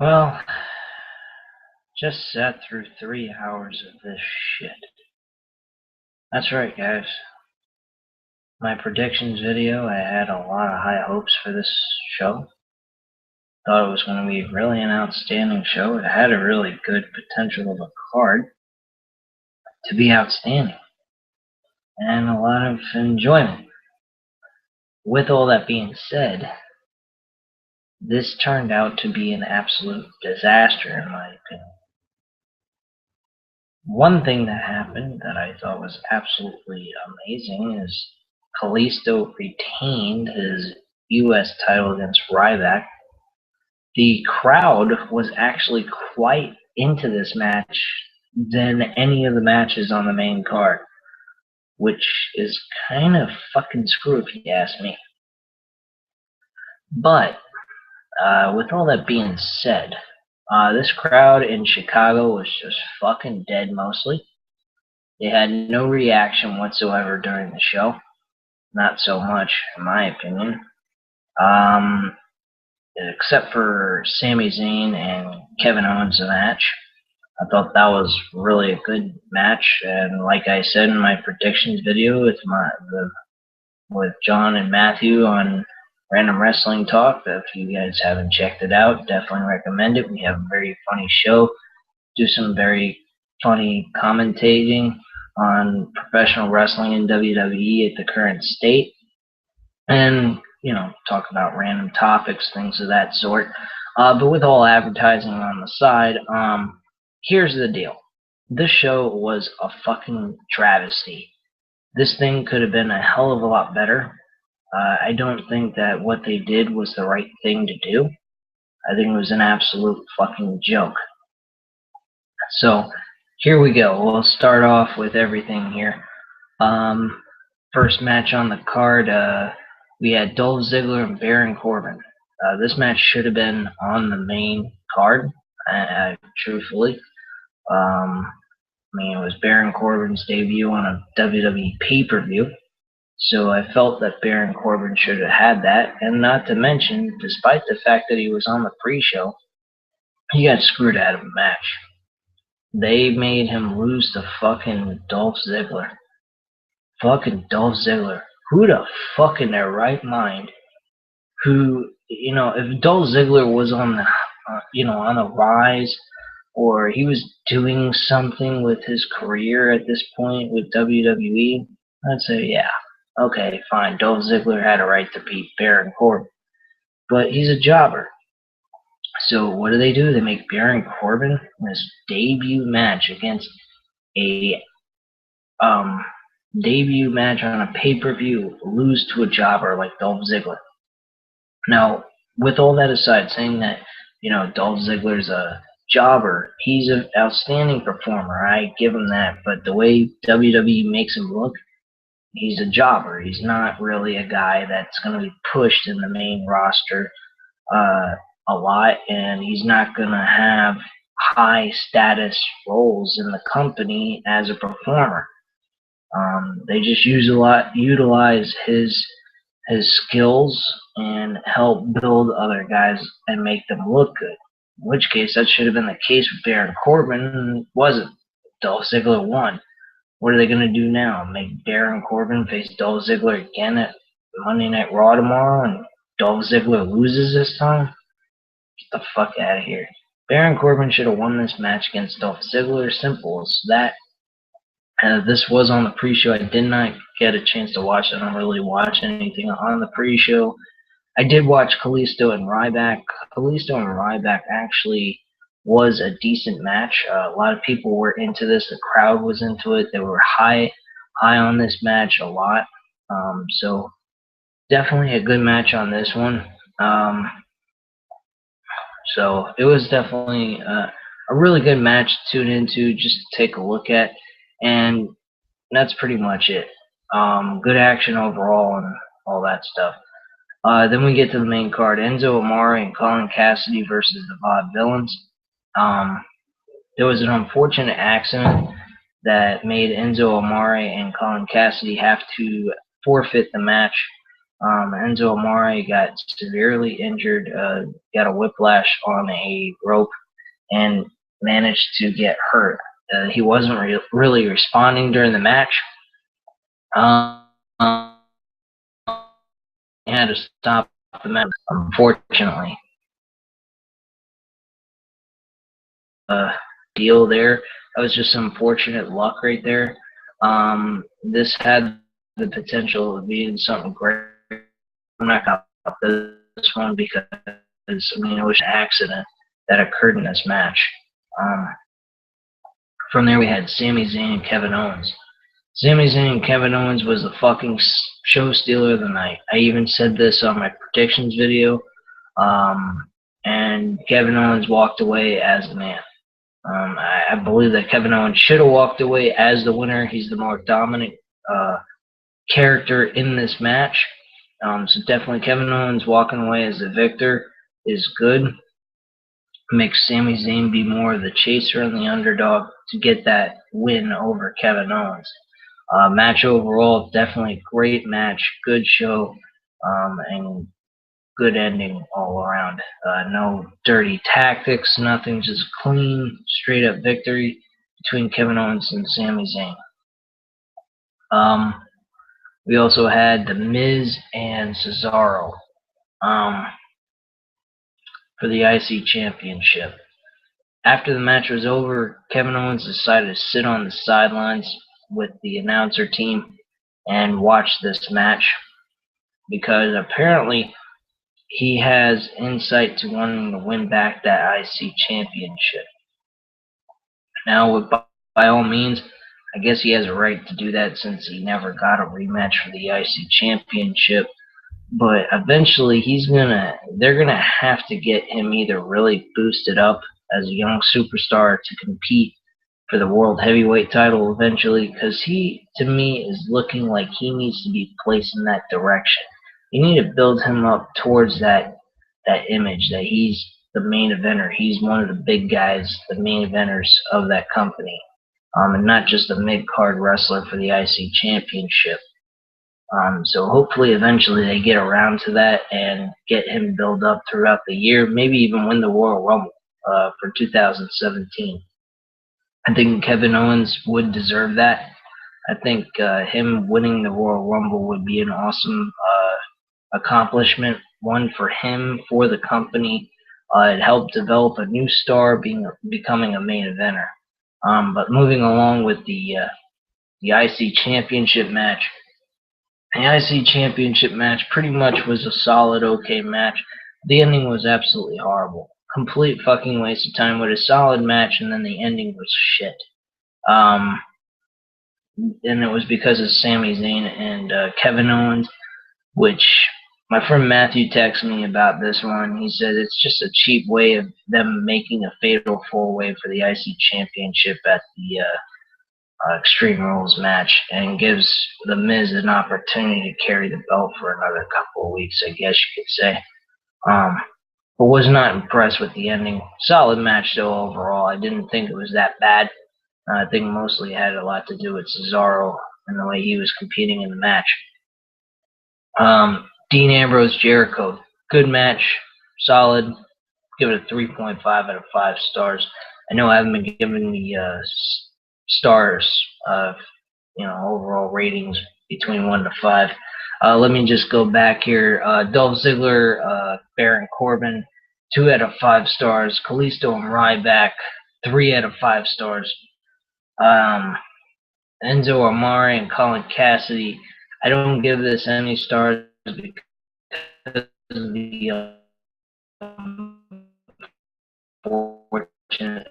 Well, just sat through 3 hours of this shit. That's right, guys. My predictions video, I had a lot of high hopes for this show. Thought it was going to be really an outstanding show. It had a really good potential of a card to be outstanding and a lot of enjoyment. With all that being said, this turned out to be an absolute disaster in my opinion. One thing that happened that I thought was absolutely amazing is Kalisto retained his U.S. title against Ryback. The crowd was actually quite into this match than any of the matches on the main card, which is kind of fucking screw if you ask me. But with all that being said, this crowd in Chicago was just fucking dead mostly. They had no reaction whatsoever during the show. Not so much, in my opinion. Um, except for Sami Zayn and Kevin Owens' match. I thought that was really a good match, and like I said in my predictions video with John and Matthew on Random Wrestling Talk, if you guys haven't checked it out, definitely recommend it. We have a very funny show, do some very funny commentating on professional wrestling in WWE at the current state, and talk about random topics, things of that sort. But with all advertising on the side, here's the deal. This show was a fucking travesty. This thing could have been a hell of a lot better. I don't think that what they did was the right thing to do. I think it was an absolute fucking joke. So here we go. We'll start off with everything here. First match on the card, we had Dolph Ziggler and Baron Corbin. This match should have been on the main card, truthfully. It was Baron Corbin's debut on a WWE pay-per-view, so I felt that Baron Corbin should have had that, and not to mention, despite the fact that he was on the pre-show, he got screwed out of a match. They made him lose to fucking Dolph Ziggler. Fucking Dolph Ziggler. Who the fuck in their right mind if Dolph Ziggler was on on the rise, or he was doing something with his career at this point with WWE, I'd say, yeah, okay, fine. Dolph Ziggler had a right to beat Baron Corbin. But he's a jobber. So what do? They make Baron Corbin his debut match against a debut match on a pay-per-view lose to a jobber like Dolph Ziggler. Now, with all that aside, saying that, Dolph Ziggler's a jobber, he's an outstanding performer. I give him that. But the way WWE makes him look, he's a jobber. He's not really a guy that's going to be pushed in the main roster a lot, and he's not going to have high status roles in the company as a performer. They just utilize his skills and help build other guys and make them look good. In which case, that should have been the case with Baron Corbin, and it wasn't. Dolph Ziggler won. What are they going to do now? Make Baron Corbin face Dolph Ziggler again at Monday Night Raw tomorrow, and Dolph Ziggler loses this time? Get the fuck out of here. Baron Corbin should have won this match against Dolph Ziggler. Simple as that. This was on the pre-show. I did not get a chance to watch it. I don't really watch anything on the pre-show. I did watch Kalisto and Ryback. Kalisto and Ryback actually was a decent match. A lot of people were into this. The crowd was into it. They were high on this match a lot. So definitely a good match on this one. So it was definitely a really good match to tune into, just to take a look at. And that's pretty much it. Good action overall and all that stuff. Then we get to the main card. Enzo Amore and Colin Cassidy versus the Vaudevillains. There was an unfortunate accident that made Enzo Amore and Colin Cassidy have to forfeit the match. Enzo Amore got severely injured, got a whiplash on a rope, and managed to get hurt. He wasn't really responding during the match. Um, he had to stop the match, unfortunately. Deal there. That was just unfortunate luck right there. This had the potential of being something great. I'm not going to this one because it was an accident that occurred in this match. Um, from there, we had Sami Zayn and Kevin Owens. Sami Zayn and Kevin Owens was the fucking show stealer of the night. I even said this on my predictions video. And Kevin Owens walked away as the man. I believe that Kevin Owens should have walked away as the winner. He's the more dominant character in this match. So definitely Kevin Owens walking away as the victor is good. Makes Sami Zayn be more of the chaser and the underdog to get that win over Kevin Owens. Match overall, definitely a great match, good show, and good ending all around. No dirty tactics, nothing, just clean, straight up victory between Kevin Owens and Sami Zayn. We also had The Miz and Cesaro for the IC Championship. After the match was over, Kevin Owens decided to sit on the sidelines with the announcer team and watch this match because apparently he has insight to wanting to win back that IC Championship. Now, by all means, I guess he has a right to do that since he never got a rematch for the IC Championship. But eventually, they're gonna have to get him either really boosted up as a young superstar to compete for the World Heavyweight title eventually, because he, to me, is looking like he needs to be placed in that direction. You need to build him up towards that image that he's the main eventer. He's one of the big guys, the main eventers of that company, and not just a mid-card wrestler for the IC Championship. So hopefully eventually they get around to that and get him build up throughout the year, maybe even win the Royal Rumble for 2017. I think Kevin Owens would deserve that. I think him winning the Royal Rumble would be an awesome accomplishment, one for him, for the company. It helped develop a new star becoming a main eventer. But moving along with the IC Championship match, the IC Championship match pretty much was a solid, okay match. The ending was absolutely horrible. Complete fucking waste of time with a solid match, and then the ending was shit. And it was because of Sami Zayn and Kevin Owens, which my friend Matthew texted me about this one. He said it's just a cheap way of them making a fatal four-way for the IC Championship at the Extreme Rules match, and gives The Miz an opportunity to carry the belt for another couple of weeks, I guess you could say. But was not impressed with the ending. Solid match though overall. I didn't think it was that bad. I think mostly had a lot to do with Cesaro and the way he was competing in the match. Dean Ambrose Jericho, good match, solid. Give it a 3.5 out of 5 stars. I know I haven't been given the stars, overall ratings between 1 to 5. Let me just go back here. Dolph Ziggler, Baron Corbin, 2 out of 5 stars. Kalisto and Ryback, 3 out of 5 stars. Enzo Amore and Colin Cassidy, I don't give this any stars because of the unfortunate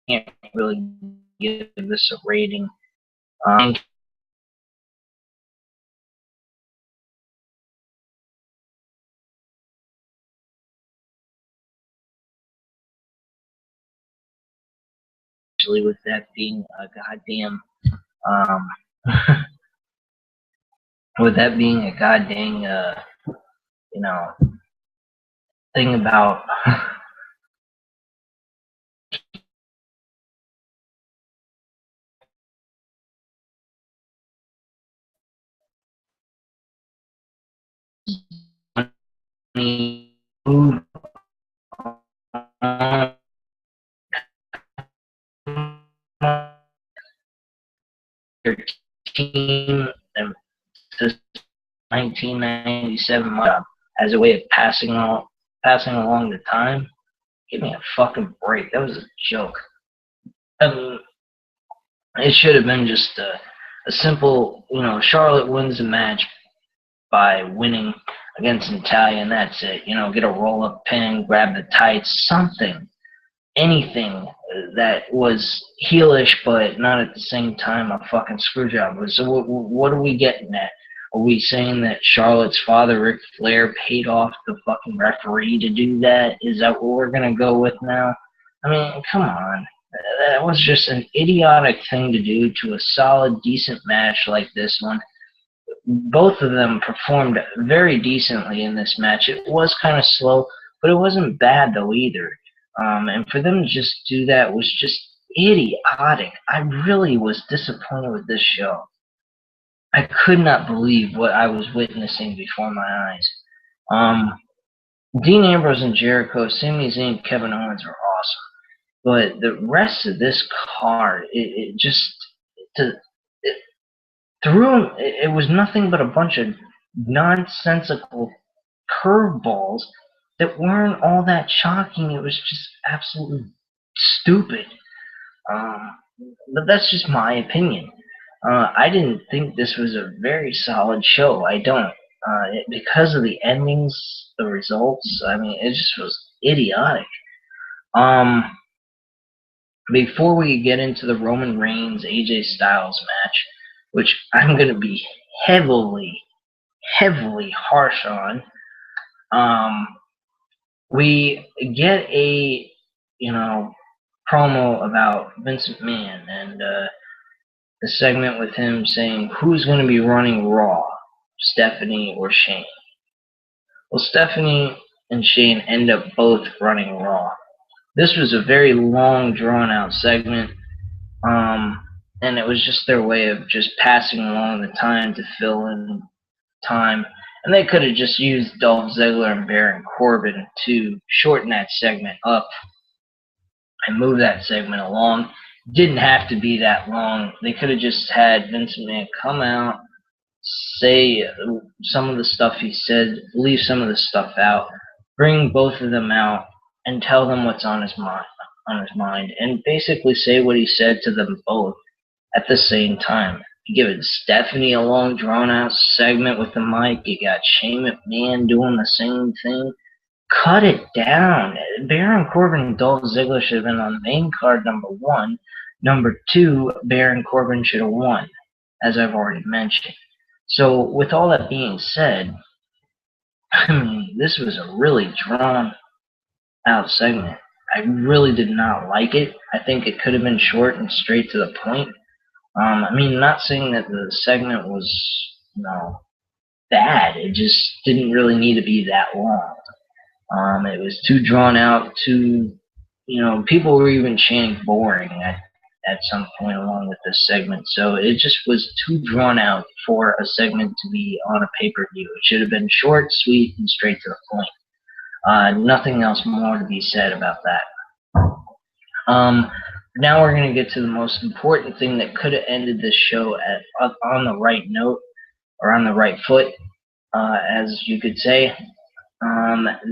can't really give this a rating. especially with that being a goddamn, um, with that being a goddamn, you know, thing about food on your team and since 1997 as a way of passing along the time. Give me a fucking break. That was a joke. I mean, it should have been just a simple, Charlotte wins the match by winning against Natalia, and that's it. Get a roll-up pin, grab the tights, something, anything that was heelish, but not at the same time a fucking screwjob. So what are we getting at? Are we saying that Charlotte's father, Ric Flair, paid off the fucking referee to do that? Is that what we're gonna go with now? I mean, come on. That was just an idiotic thing to do to a solid, decent match like this one. Both of them performed very decently in this match. It was kind of slow, but it wasn't bad though either. And for them to just do that was just idiotic. I really was disappointed with this show. I could not believe what I was witnessing before my eyes. Um, Dean Ambrose and Jericho, Sami Zayn, and Kevin Owens are awesome, but the rest of this card, it just it threw. It was nothing but a bunch of nonsensical curveballs that weren't all that shocking. It was just absolutely stupid. Um, but that's just my opinion. I didn't think this was a very solid show. I don't. Because of the endings, the results, I mean, it just was idiotic. Um, Before we get into the Roman Reigns AJ Styles match, which I'm going to be heavily, heavily harsh on, we get a, promo about Vince McMahon and the segment with him saying who's going to be running Raw, Stephanie or Shane. Well, Stephanie and Shane end up both running Raw. This was a very long, drawn-out segment, and it was just their way of just passing along the time to fill in time. And they could have just used Dolph Ziggler and Baron Corbin to shorten that segment up and move that segment along. Didn't have to be that long. They could have just had Vince McMahon come out, say some of the stuff he said, leave some of the stuff out, bring both of them out, and tell them what's on his mind, and basically say what he said to them both at the same time. You give it Stephanie a long, drawn-out segment with the mic. You got Shane McMahon doing the same thing. Cut it down. Baron Corbin and Dolph Ziggler should have been on the main card, number one. Number two, Baron Corbin should have won, as I've already mentioned. So with all that being said, I mean, this was a really drawn-out segment. I really did not like it. I think it could have been short and straight to the point. I mean, not saying that the segment was, bad. It just didn't really need to be that long. It was too drawn out, people were even chanting boring at some point along with this segment. So it just was too drawn out for a segment to be on a pay-per-view. It should have been short, sweet, and straight to the point. Nothing else more to be said about that. Now we're going to get to the most important thing that could have ended this show on the right note, or on the right foot, as you could say.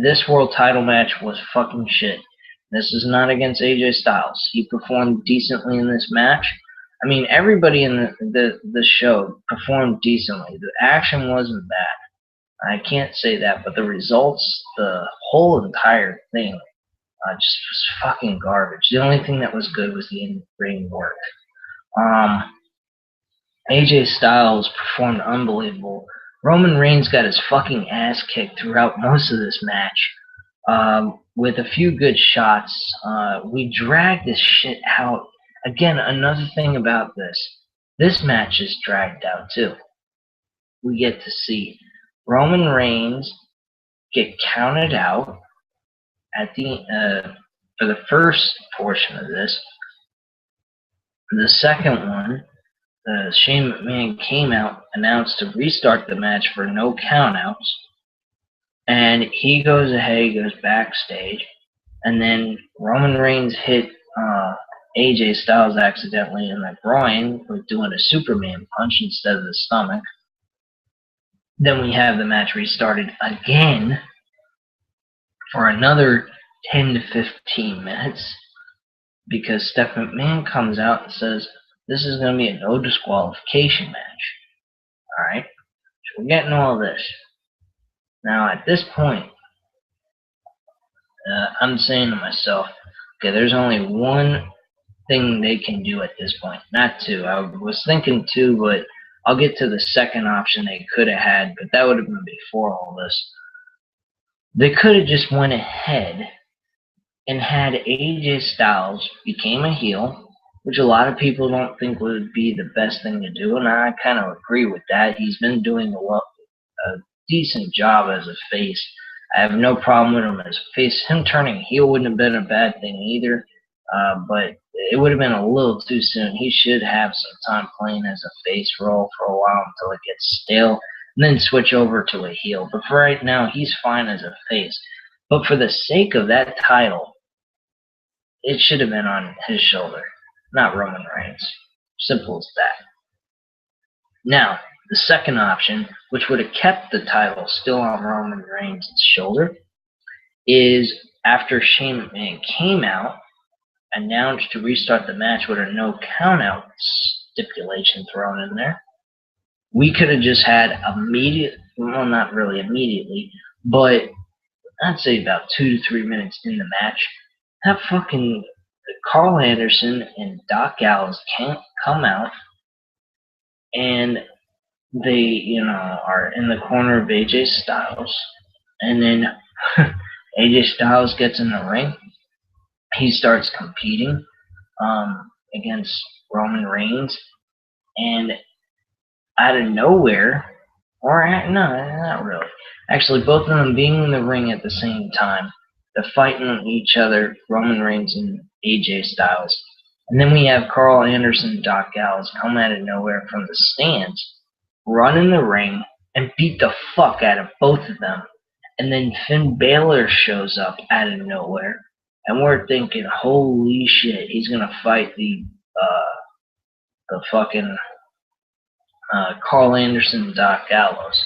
This world title match was fucking shit. This is not against AJ Styles. He performed decently in this match. I mean, everybody in the show performed decently. The action wasn't bad. I can't say that, but the results, the whole entire thing, just was fucking garbage. The only thing that was good was the in-ring work. AJ Styles performed unbelievable. Roman Reigns got his fucking ass kicked throughout most of this match. With a few good shots, we dragged this shit out Again, another thing about this match is dragged out too. We get to see Roman Reigns get counted out at the for the first portion of this. The second one, Shane McMahon came out, announced to restart the match for no countouts, and he goes ahead, he goes backstage, and then Roman Reigns hit AJ Styles accidentally in the groin with doing a Superman punch instead of the stomach. Then we have the match restarted again for another 10 to 15 minutes because Steph McMahon comes out and says this is going to be a no disqualification match. Alright? So we're getting all this. Now at this point, I'm saying to myself, okay, there's only one thing they can do at this point. Not two. I was thinking two, but I'll get to the second option they could have had, but that would have been before all this. They could have just went ahead and had AJ Styles became a heel, which a lot of people don't think would be the best thing to do, and I kind of agree with that. He's been doing a decent job as a face. I have no problem with him as a face. Him turning heel wouldn't have been a bad thing either, but it would have been a little too soon. He should have some time playing as a face role for a while until it gets stale, and then switch over to a heel. But for right now, he's fine as a face. But for the sake of that title, it should have been on his shoulder, not Roman Reigns. Simple as that. Now, the second option, which would have kept the title still on Roman Reigns' shoulder, is after Shane McMahon came out, announced to restart the match with a no countout stipulation thrown in there. We could have just had well, not really immediately, but I'd say about 2 to 3 minutes in the match, have fucking Carl Anderson and Doc Gallows can't come out, and they, are in the corner of AJ Styles, and then AJ Styles gets in the ring. He starts competing against Roman Reigns, and out of nowhere, no, not really. Actually, both of them being in the ring at the same time, they're fighting each other, Roman Reigns and AJ Styles. And then we have Carl Anderson and Doc Gallows come out of nowhere from the stands, run in the ring, and beat the fuck out of both of them. And then Finn Balor shows up out of nowhere. And we're thinking, holy shit, he's going to fight the fucking Carl Anderson and Doc Gallows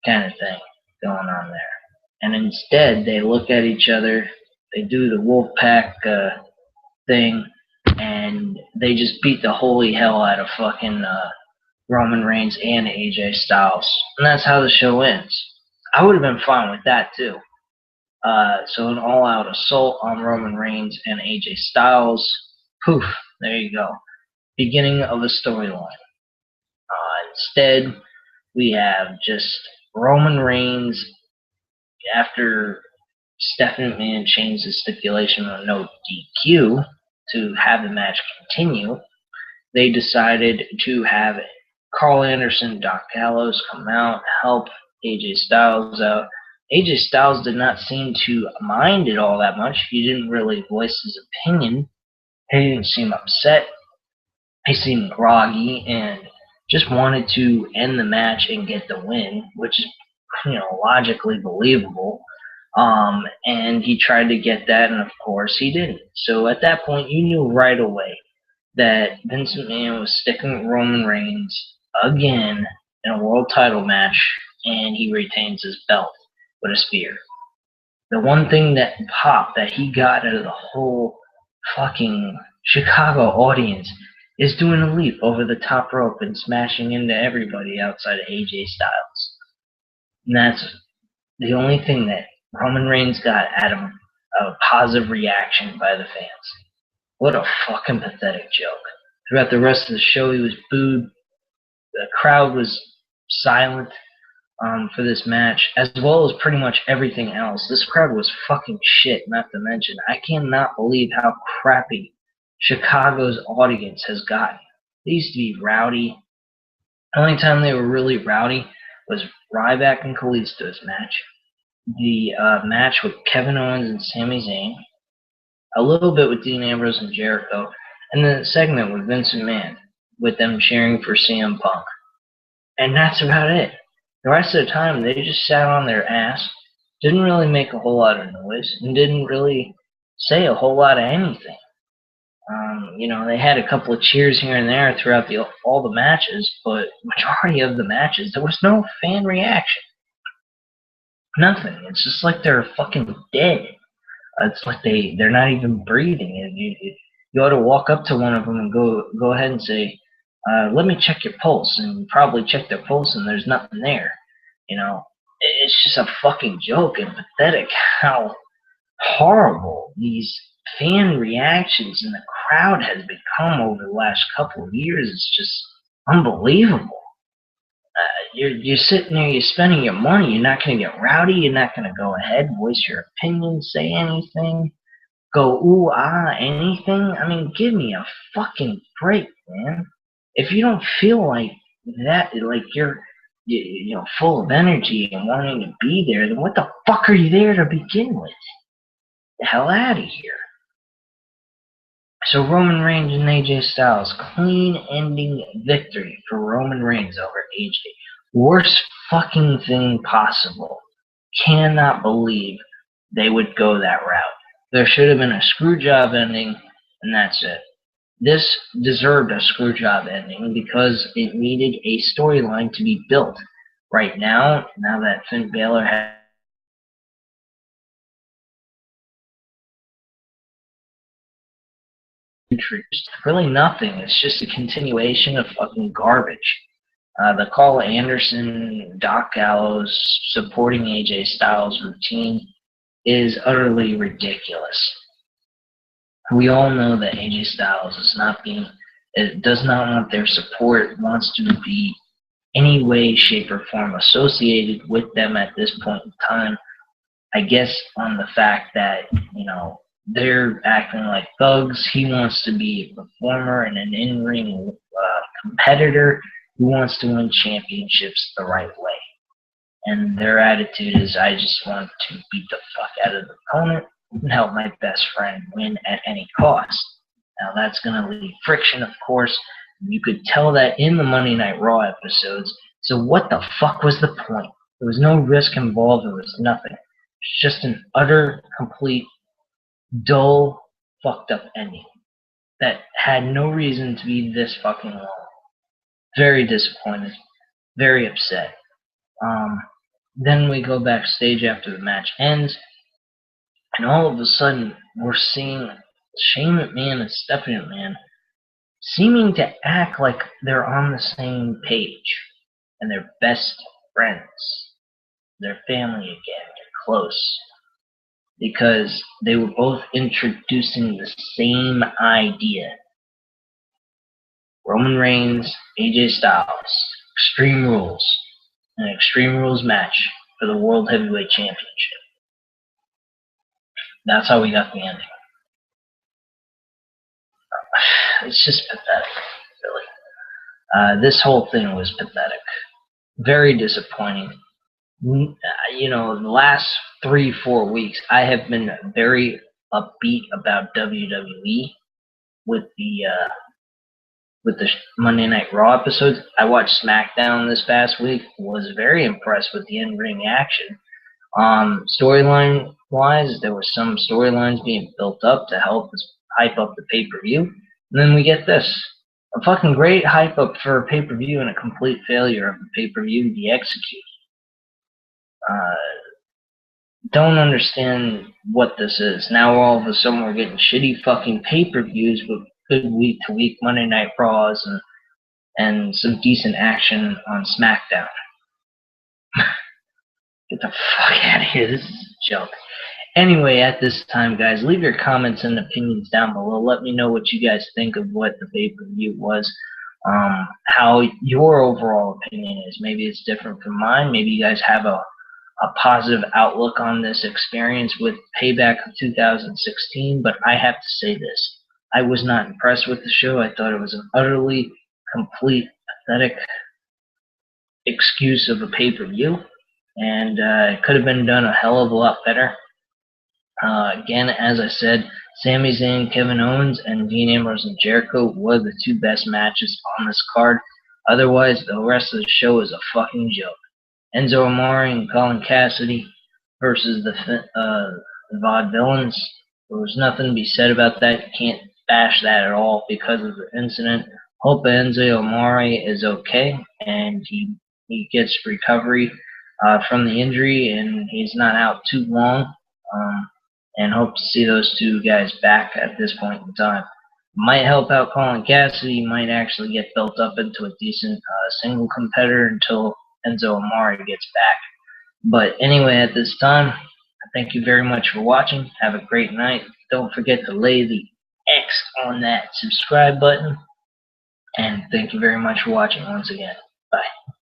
kind of thing going on there. And instead, they look at each other, they do the Wolfpack thing, and they just beat the holy hell out of fucking Roman Reigns and AJ Styles. And that's how the show ends. I would have been fine with that, too. So an all-out assault on Roman Reigns and AJ Styles. Poof, there you go. Beginning of a storyline. Instead, we have just Roman Reigns, after Stephanie McMahon changed the stipulation on no DQ to have the match continue, they decided to have Carl Anderson and Doc Gallows come out, help AJ Styles out. AJ Styles did not seem to mind it all that much. He didn't really voice his opinion. He didn't seem upset. He seemed groggy and just wanted to end the match and get the win, which is, logically believable. And he tried to get that, and of course he didn't. So at that point, you knew right away that Vince McMahon was sticking with Roman Reigns again in a world title match, and he retains his belt with a spear. The one thing that popped that he got out of the whole fucking Chicago audience is doing a leap over the top rope and smashing into everybody outside of AJ Styles. And that's the only thing that Roman Reigns got out of a positive reaction by the fans. What a fucking pathetic joke. Throughout the rest of the show, he was booed. The crowd was silent for this match, as well as pretty much everything else. This crowd was fucking shit, not to mention. I cannot believe how crappy Chicago's audience has gotten. They used to be rowdy. The only time they were really rowdy was Ryback and Kalisto's match, the match with Kevin Owens and Sami Zayn, a little bit with Dean Ambrose and Jericho, and the segment with Vince McMahon, with them cheering for CM Punk. And that's about it. The rest of the time, they just sat on their ass, didn't really make a whole lot of noise, and didn't really say a whole lot of anything. They had a couple of cheers here and there throughout all the matches, but majority of the matches, there was no fan reaction. Nothing. It's just like they're fucking dead. It's like they're not even breathing. You ought to walk up to one of them and go ahead and say, let me check your pulse, and you probably check their pulse and there's nothing there. It's just a fucking joke and pathetic how horrible these fan reactions in the crowd has become over the last couple of years. It's just unbelievable. You're sitting there, you're spending your money, you're not going to get rowdy, you're not going to go ahead, voice your opinion, say anything, go ooh, ah, anything. I mean, give me a fucking break, man. If you don't feel like that, like you're full of energy and wanting to be there, then what the fuck are you there to begin with? The hell out of here. So Roman Reigns and AJ Styles, clean ending victory for Roman Reigns over AJ. Worst fucking thing possible. Cannot believe they would go that route. There should have been a screw job ending, and that's it. This deserved a screw job ending because it needed a storyline to be built. Right now that Finn Balor has introduced really nothing. It's just a continuation of fucking garbage. The Carl Anderson, Doc Gallows supporting AJ Styles routine is utterly ridiculous. We all know that AJ Styles does not want their support, wants to be any way, shape, or form associated with them at this point in time. I guess on the fact that, they're acting like thugs. He wants to be a performer and an in-ring competitor who wants to win championships the right way. And their attitude is, I just want to beat the fuck out of the opponent and help my best friend win at any cost. Now that's going to lead friction, of course. You could tell that in the Monday Night Raw episodes. So what the fuck was the point? There was no risk involved. There was nothing. It's just an utter, complete, dull, fucked up ending that had no reason to be this fucking long. Very disappointed. Very upset. Then we go backstage after the match ends, and all of a sudden we're seeing Shane McMahon and Stephanie McMahon seeming to act like they're on the same page and they're best friends. They're family again. They're close. Because they were both introducing the same idea. Roman Reigns, AJ Styles, Extreme Rules, an Extreme Rules match for the World Heavyweight Championship. That's how we got the ending. It's just pathetic, really. This whole thing was pathetic. Very disappointing. The last 3-4 weeks, I have been very upbeat about WWE with the Monday Night Raw episodes. I watched SmackDown this past week. Was very impressed with the in-ring action. Storyline-wise, there were some storylines being built up to help us hype up the pay-per-view. And then we get this. A fucking great hype up for a pay-per-view and a complete failure of the pay-per-view to be executed. Don't understand what this is. Now all of a sudden we're getting shitty fucking pay-per-views with good week-to-week Monday Night Raws and some decent action on SmackDown. Get the fuck out of here. This is a joke. Anyway, at this time, guys, leave your comments and opinions down below. Let me know what you guys think of what the pay-per-view was. How your overall opinion is. Maybe it's different from mine. Maybe you guys have a positive outlook on this experience with Payback of 2016, but I have to say this. I was not impressed with the show. I thought it was an utterly complete, pathetic excuse of a pay-per-view, and it could have been done a hell of a lot better. Again, as I said, Sami Zayn, Kevin Owens, and Dean Ambrose and Jericho were the two best matches on this card. Otherwise, the rest of the show is a fucking joke. Enzo Amore and Colin Cassidy versus the Vaudevillains. There was nothing to be said about that. You can't bash that at all because of the incident. Hope Enzo Amore is okay and he gets recovery from the injury and he's not out too long. And hope to see those two guys back at this point in time. Might help out Colin Cassidy. Might actually get built up into a decent single competitor until Enzo Amore gets back. But anyway, at this time, thank you very much for watching. Have a great night. Don't forget to lay the X on that subscribe button. And thank you very much for watching once again. Bye.